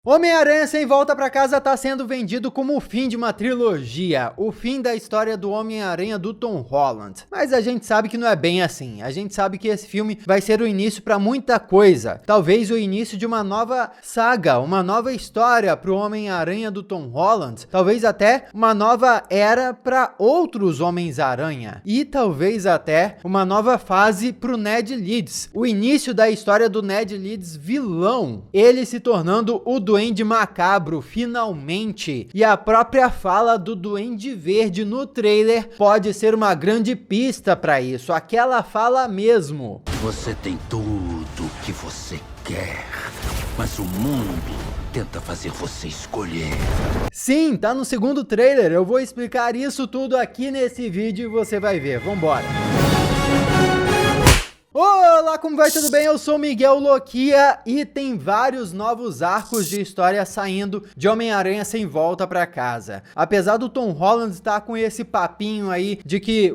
Homem-Aranha Sem Volta Pra Casa tá sendo vendido como o fim de uma trilogia, o fim da história do Homem-Aranha do Tom Holland. Mas a gente sabe que não é bem assim, a gente sabe que esse filme vai ser o início pra muita coisa. Talvez o início de uma nova saga, uma nova história pro Homem-Aranha do Tom Holland. Talvez até uma nova era pra outros Homens-Aranha. E talvez até uma nova fase pro Ned Leeds. O início da história do Ned Leeds vilão, ele se tornando o Duende Macabro, finalmente. E a própria fala do Duende Verde no trailer pode ser uma grande pista para isso. Aquela fala mesmo. Você tem tudo o que você quer, mas o mundo tenta fazer você escolher. Sim, tá no segundo trailer. Eu vou explicar isso tudo aqui nesse vídeo e você vai ver. Vambora! Olá, como vai? Tudo bem? Eu sou Miguel Loquia e tem vários novos arcos de história saindo de Homem-Aranha Sem Volta Pra Casa. Apesar do Tom Holland estar com esse papinho aí de que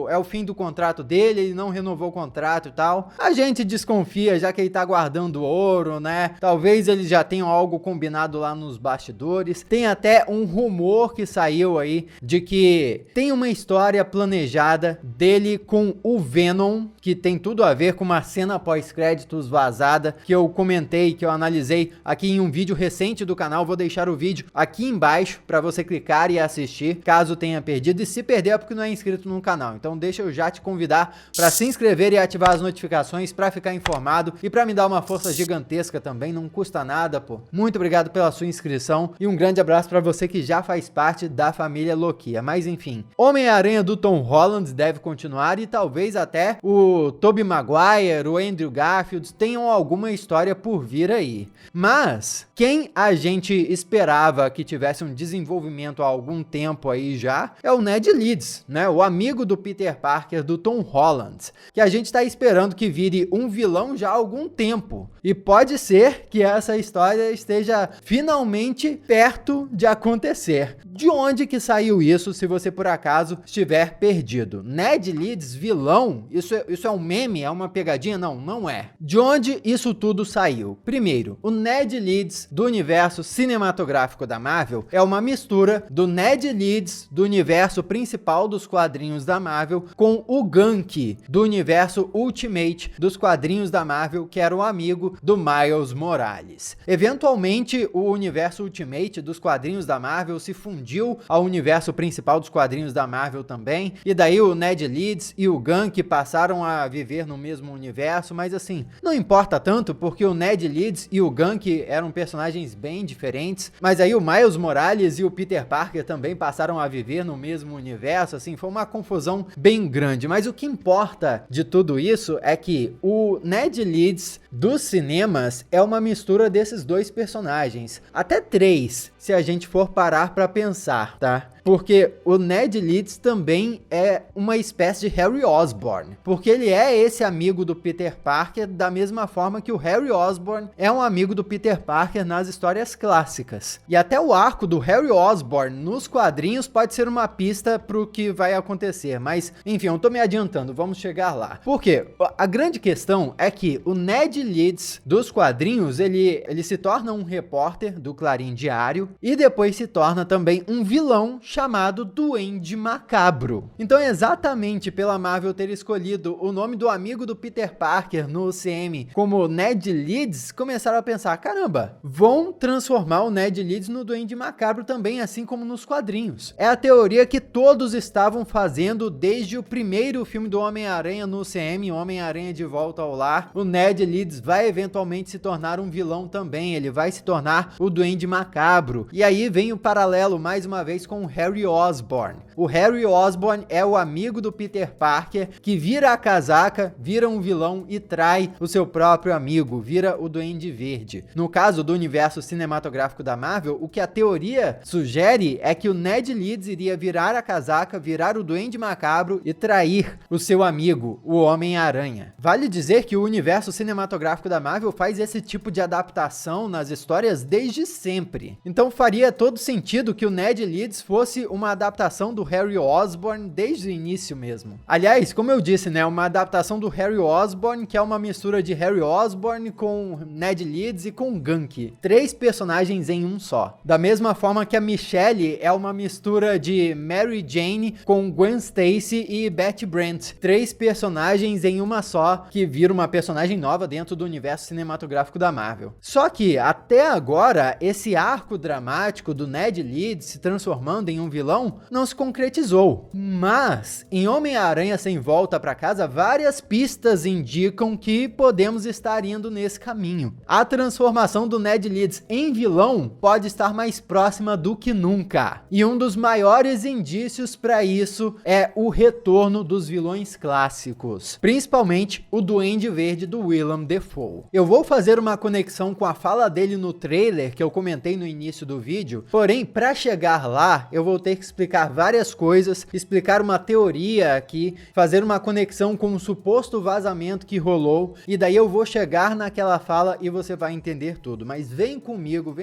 é o fim do contrato dele, ele não renovou o contrato e tal, a gente desconfia, já que ele tá guardando ouro, né? Talvez eles já tenham algo combinado lá nos bastidores. Tem até um rumor que saiu aí de que tem uma história planejada dele com o Venom, que tem tudo a ver com uma cena pós-créditos vazada que eu comentei, que eu analisei aqui em um vídeo recente do canal. Vou deixar o vídeo aqui embaixo para você clicar e assistir, caso tenha perdido, e se perder é porque não é inscrito no canal. Então deixa eu já te convidar para se inscrever e ativar as notificações para ficar informado e para me dar uma força gigantesca também, não custa nada, pô. Muito obrigado pela sua inscrição e um grande abraço para você que já faz parte da família Loquia. Mas enfim, Homem-Aranha do Tom Holland deve continuar e talvez até o Tobey Maguire, o Andrew Garfield tenham alguma história por vir aí. Mas quem a gente esperava que tivesse um desenvolvimento há algum tempo aí já é o Ned Leeds, né? O amigo do Peter Parker do Tom Holland, que a gente tá esperando que vire um vilão já há algum tempo. E pode ser que essa história esteja finalmente perto de acontecer. De onde que saiu isso, se você por acaso estiver perdido? Ned Leeds vilão? Isso é um meme? É uma pegadinha? Não, não é. De onde isso tudo saiu? Primeiro, o Ned Leeds do universo cinematográfico da Marvel é uma mistura do Ned Leeds do universo principal dos quadrinhos da Marvel com o Ganke do universo Ultimate dos quadrinhos da Marvel, que era o amigo do Miles Morales. Eventualmente, o universo Ultimate dos quadrinhos da Marvel se fundiu ao universo principal dos quadrinhos da Marvel também, e daí o Ned Leeds e o Ganke passaram a viver no mesmo universo, mas assim, não importa tanto, porque o Ned Leeds e o Ganke eram personagens bem diferentes, mas aí o Miles Morales e o Peter Parker também passaram a viver no mesmo universo, assim, foi uma confusão bem grande. Mas o que importa de tudo isso é que o Ned Leeds dos cinemas é uma mistura desses dois personagens, até três, se a gente for parar pra pensar, tá? Porque o Ned Leeds também é uma espécie de Harry Osborn, porque ele é esse amigo do Peter Parker da mesma forma que o Harry Osborn é um amigo do Peter Parker nas histórias clássicas. E até o arco do Harry Osborn nos quadrinhos pode ser uma pista pro que vai acontecer, mas enfim, eu tô me adiantando, vamos chegar lá. Porque a grande questão é que o Ned Leeds dos quadrinhos, ele se torna um repórter do Clarim Diário e depois se torna também um vilão chamado Duende Macabro. Então, exatamente pela Marvel ter escolhido o nome do amigo do Peter Parker no UCM como Ned Leeds, começaram a pensar, caramba, vão transformar o Ned Leeds no Duende Macabro também, assim como nos quadrinhos. É a teoria que todos estavam fazendo desde o primeiro filme do Homem-Aranha no UCM, Homem-Aranha de Volta ao Lar. O Ned Leeds vai eventualmente se tornar um vilão também, ele vai se tornar o Duende Macabro. E aí vem o paralelo mais uma vez com o Harry Osborn. O Harry Osborn é o amigo do Peter Parker que vira a casaca, vira um vilão e trai o seu próprio amigo, vira o Duende Verde. No caso do universo cinematográfico da Marvel, o que a teoria sugere é que o Ned Leeds iria virar a casaca, virar o Duende Macabro e trair o seu amigo, o Homem-Aranha. Vale dizer que o universo cinematográfico da Marvel faz esse tipo de adaptação nas histórias desde sempre. Então faria todo sentido que o Ned Leeds fosse fosse uma adaptação do Harry Osborn desde o início mesmo. Aliás, como eu disse, né, uma adaptação do Harry Osborn, que é uma mistura de Harry Osborn com Ned Leeds e com Ganke. 3 personagens em um só. Da mesma forma que a Michelle é uma mistura de Mary Jane com Gwen Stacy e Betty Brant. 3 personagens em uma só, que vira uma personagem nova dentro do universo cinematográfico da Marvel. Só que, até agora, esse arco dramático do Ned Leeds se transformando em um vilão não se concretizou. Mas, em Homem-Aranha Sem Volta pra Casa, várias pistas indicam que podemos estar indo nesse caminho. A transformação do Ned Leeds em vilão pode estar mais próxima do que nunca. E um dos maiores indícios para isso é o retorno dos vilões clássicos, principalmente o Duende Verde do Willem Dafoe. Eu vou fazer uma conexão com a fala dele no trailer que eu comentei no início do vídeo, porém, para chegar lá, eu vou ter que explicar várias coisas, explicar uma teoria aqui, fazer uma conexão com um suposto vazamento que rolou, e daí eu vou chegar naquela fala e você vai entender tudo. Mas vem comigo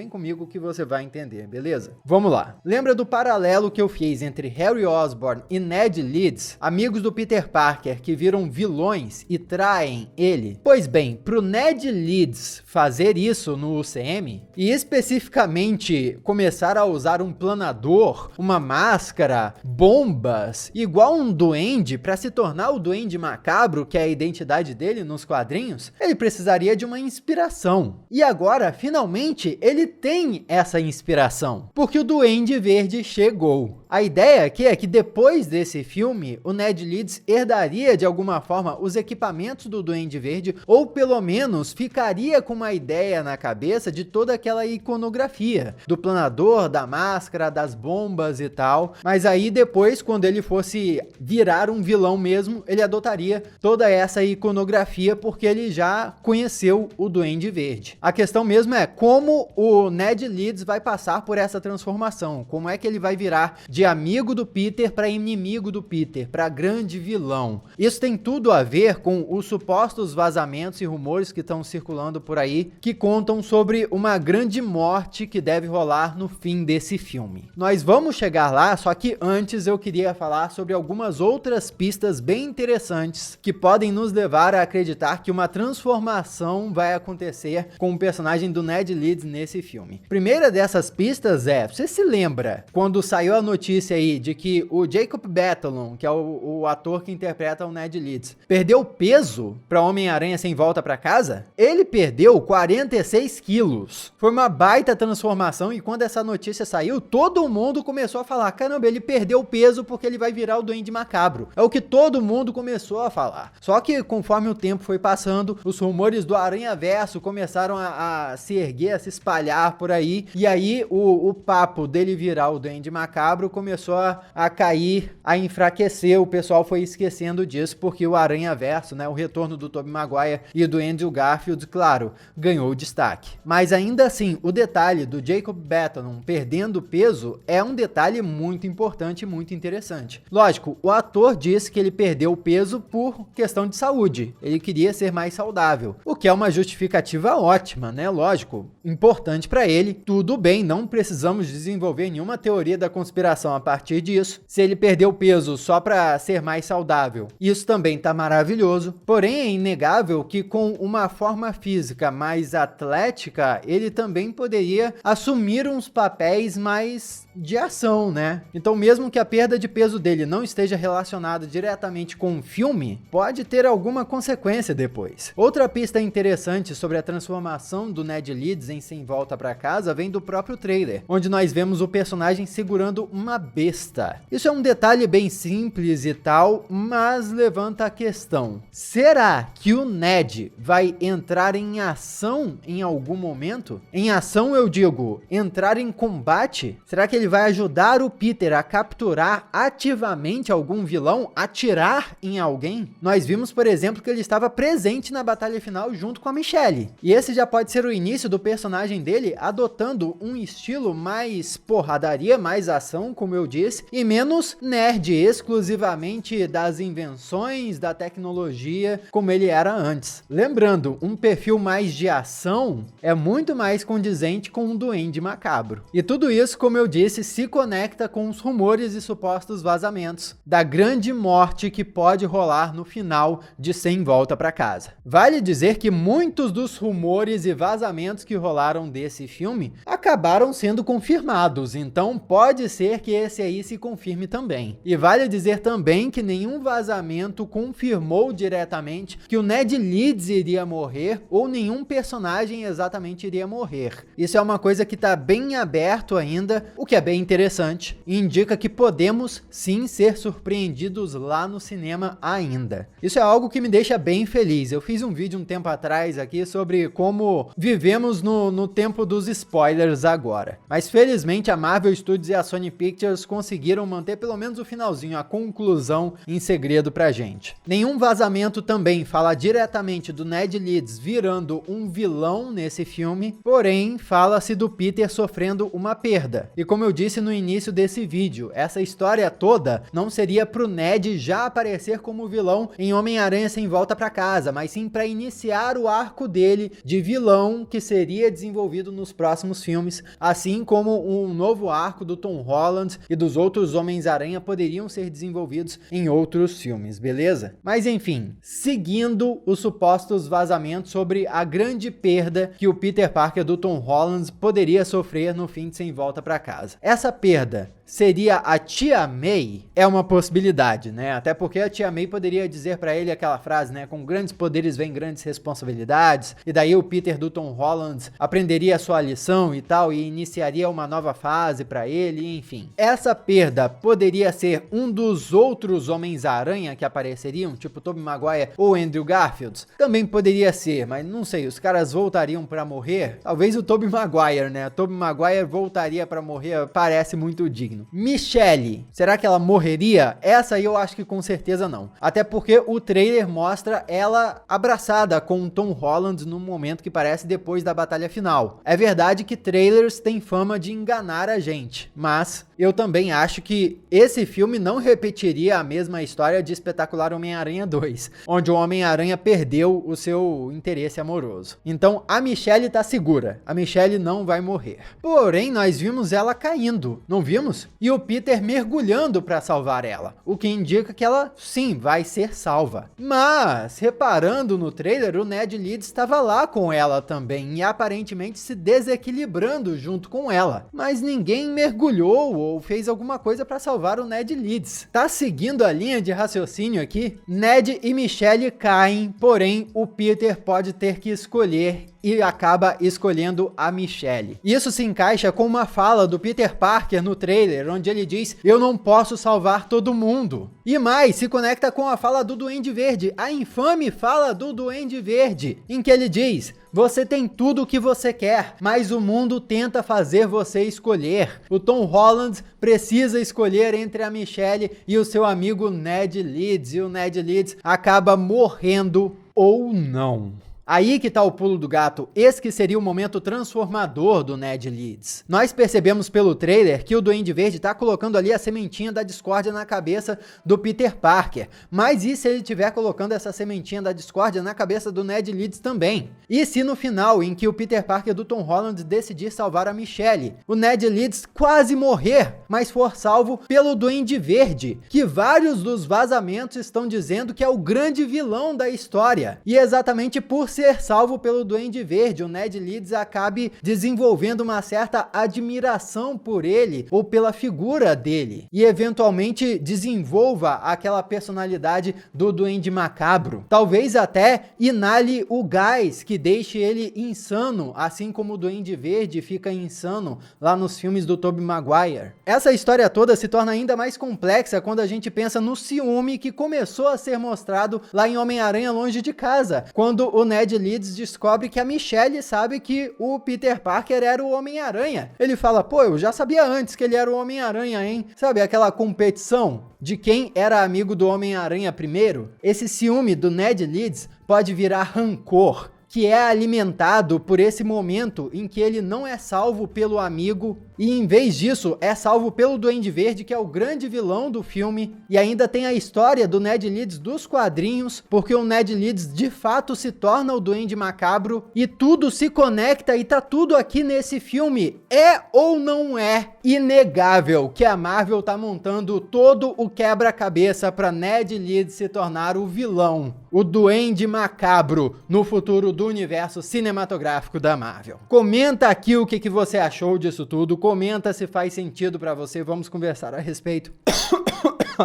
que você vai entender, beleza? Vamos lá. Lembra do paralelo que eu fiz entre Harry Osborn e Ned Leeds, amigos do Peter Parker que viram vilões e traem ele? Pois bem, pro Ned Leeds fazer isso no UCM, e especificamente começar a usar um planador, uma máscara, bombas, igual um duende, para se tornar o Duende Macabro, que é a identidade dele nos quadrinhos, ele precisaria de uma inspiração. E agora, finalmente, ele tem essa inspiração, porque o Duende Verde chegou. A ideia aqui é que depois desse filme, o Ned Leeds herdaria de alguma forma os equipamentos do Duende Verde, ou pelo menos ficaria com uma ideia na cabeça de toda aquela iconografia, do planador, da máscara, das bombas e tal. Mas aí depois, quando ele fosse virar um vilão mesmo, ele adotaria toda essa iconografia, porque ele já conheceu o Duende Verde. A questão mesmo é como o Ned Leeds vai passar por essa transformação, como é que ele vai virar de amigo do Peter para inimigo do Peter, para grande vilão. Isso tem tudo a ver com os supostos vazamentos e rumores que estão circulando por aí, que contam sobre uma grande morte que deve rolar no fim desse filme. Nós vamos chegar lá, só que antes eu queria falar sobre algumas outras pistas bem interessantes que podem nos levar a acreditar que uma transformação vai acontecer com o personagem do Ned Leeds nesse filme. Primeira dessas pistas é, você se lembra quando saiu a notícia aí de que o Jacob Batalon, que é o ator que interpreta o Ned Leeds, perdeu peso para Homem-Aranha Sem Volta pra Casa? Ele perdeu 46 quilos. Foi uma baita transformação, e quando essa notícia saiu, todo mundo começou a falar, caramba, ele perdeu peso porque ele vai virar o Duende Macabro. É o que todo mundo começou a falar. Só que conforme o tempo foi passando, os rumores do Aranhaverso começaram a se erguer, a se espalhar por aí, e aí o papo dele virar o Duende Macabro começou a cair, a enfraquecer. O pessoal foi esquecendo disso, porque o Aranhaverso, né, o retorno do Tobey Maguire e do Andrew Garfield, claro, ganhou destaque. Mas ainda assim, o detalhe do Jacob Batalon perdendo peso é um detalhe muito importante e muito interessante. Lógico, o ator disse que ele perdeu peso por questão de saúde. Ele queria ser mais saudável, o que é uma justificativa ótima, né? Lógico, importante para ele. Tudo bem, não precisamos desenvolver nenhuma teoria da conspiração a partir disso. Se ele perdeu peso só para ser mais saudável, isso também tá maravilhoso. Porém, é inegável que com uma forma física mais atlética, ele também poderia assumir uns papéis mais de ação, né? Então, mesmo que a perda de peso dele não esteja relacionada diretamente com o filme, pode ter alguma consequência depois. Outra pista interessante sobre a transformação do Ned Leeds em Sem Volta pra Casa vem do próprio trailer, onde nós vemos o personagem segurando uma besta. Isso é um detalhe bem simples e tal, mas levanta a questão: será que o Ned vai entrar em ação em algum momento? Em ação eu digo, entrar em combate? Será que ele vai ajudar o Peter a capturar ativamente algum vilão, atirar em alguém? Nós vimos, por exemplo, que ele estava presente na batalha final junto com a Michelle. E esse já pode ser o início do personagem dele adotando um estilo mais porradaria, mais ação, com como eu disse, e menos nerd exclusivamente das invenções, da tecnologia, como ele era antes. Lembrando, um perfil mais de ação é muito mais condizente com um Duende Macabro. E tudo isso, como eu disse, se conecta com os rumores e supostos vazamentos da grande morte que pode rolar no final de Sem Volta para Casa. Vale dizer que muitos dos rumores e vazamentos que rolaram desse filme acabaram sendo confirmados, então pode ser que esse aí se confirme também. E vale dizer também que nenhum vazamento confirmou diretamente que o Ned Leeds iria morrer ou nenhum personagem exatamente iria morrer. Isso é uma coisa que está bem aberto ainda, o que é bem interessante e indica que podemos sim ser surpreendidos lá no cinema ainda. Isso é algo que me deixa bem feliz. Eu fiz um vídeo um tempo atrás aqui sobre como vivemos no tempo dos spoilers agora. Mas felizmente a Marvel Studios e a Sony Pictures conseguiram manter pelo menos o finalzinho, a conclusão em segredo pra gente. Nenhum vazamento também fala diretamente do Ned Leeds virando um vilão nesse filme, porém fala-se do Peter sofrendo uma perda. E como eu disse no início desse vídeo, essa história toda não seria pro Ned já aparecer como vilão em Homem-Aranha Sem Volta pra Casa, mas sim para iniciar o arco dele de vilão que seria desenvolvido nos próximos filmes, assim como um novo arco do Tom Holland e dos outros Homens-Aranha poderiam ser desenvolvidos em outros filmes, beleza? Mas enfim, seguindo os supostos vazamentos sobre a grande perda que o Peter Parker do Tom Holland poderia sofrer no fim de Sem Volta pra Casa. Essa perda seria a Tia May? É uma possibilidade, né? Até porque a Tia May poderia dizer pra ele aquela frase, né? Com grandes poderes vem grandes responsabilidades. E daí o Peter do Tom Holland aprenderia a sua lição e tal, e iniciaria uma nova fase pra ele, enfim. Essa perda poderia ser um dos outros Homens-Aranha que apareceriam, tipo Tobey Maguire ou Andrew Garfield? Também poderia ser, mas não sei, os caras voltariam pra morrer? Talvez o Tobey Maguire, né? Tobey Maguire voltaria pra morrer, parece muito digno. Michelle, será que ela morreria? Essa aí eu acho que com certeza não. Até porque o trailer mostra ela abraçada com o Tom Holland no momento que parece depois da batalha final. É verdade que trailers têm fama de enganar a gente, mas eu também acho que esse filme não repetiria a mesma história de Espetacular Homem-Aranha 2, onde o Homem-Aranha perdeu o seu interesse amoroso. Então a Michelle tá segura, a Michelle não vai morrer. Porém, nós vimos ela caindo, não vimos? E o Peter mergulhando para salvar ela, o que indica que ela sim vai ser salva. Mas, reparando no trailer, o Ned Leeds estava lá com ela também e aparentemente se desequilibrando junto com ela. Mas ninguém mergulhou ou fez alguma coisa para salvar o Ned Leeds. Tá seguindo a linha de raciocínio aqui? Ned e Michelle caem, porém o Peter pode ter que escolher e acaba escolhendo a Michelle. Isso se encaixa com uma fala do Peter Parker no trailer, onde ele diz: eu não posso salvar todo mundo. E mais, se conecta com a fala do Duende Verde, a infame fala do Duende Verde, em que ele diz: você tem tudo o que você quer, mas o mundo tenta fazer você escolher. O Tom Holland precisa escolher entre a Michelle e o seu amigo Ned Leeds, e o Ned Leeds acaba morrendo ou não. Aí que tá o pulo do gato, esse que seria o momento transformador do Ned Leeds. Nós percebemos pelo trailer que o Duende Verde tá colocando ali a sementinha da discórdia na cabeça do Peter Parker, mas e se ele estiver colocando essa sementinha da discórdia na cabeça do Ned Leeds também? E se no final, em que o Peter Parker do Tom Holland decidir salvar a Michelle, o Ned Leeds quase morrer, mas for salvo pelo Duende Verde, que vários dos vazamentos estão dizendo que é o grande vilão da história, e exatamente por ser salvo pelo Duende Verde, o Ned Leeds acabe desenvolvendo uma certa admiração por ele ou pela figura dele e eventualmente desenvolva aquela personalidade do Duende Macabro. Talvez até inale o gás que deixe ele insano, assim como o Duende Verde fica insano lá nos filmes do Tobey Maguire. Essa história toda se torna ainda mais complexa quando a gente pensa no ciúme que começou a ser mostrado lá em Homem-Aranha Longe de Casa, quando o Ned Leeds descobre que a Michelle sabe que o Peter Parker era o Homem-Aranha. Ele fala: pô, eu já sabia antes que ele era o Homem-Aranha, hein? Sabe aquela competição de quem era amigo do Homem-Aranha primeiro? Esse ciúme do Ned Leeds pode virar rancor, que é alimentado por esse momento em que ele não é salvo pelo amigo e, em vez disso, é salvo pelo Duende Verde, que é o grande vilão do filme. E ainda tem a história do Ned Leeds dos quadrinhos, porque o Ned Leeds de fato se torna o Duende Macabro e tudo se conecta e tá tudo aqui nesse filme. É ou não é inegável que a Marvel tá montando todo o quebra-cabeça para Ned Leeds se tornar o vilão, o Duende Macabro, no futuro do universo cinematográfico da Marvel. Comenta aqui o que você achou disso tudo, comenta se faz sentido pra você, vamos conversar a respeito.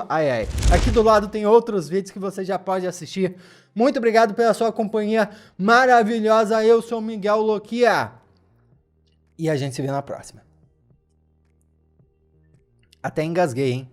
Ai, ai. Aqui do lado tem outros vídeos que você já pode assistir. Muito obrigado pela sua companhia maravilhosa, eu sou Miguel Loquia. E a gente se vê na próxima. Até engasguei, hein?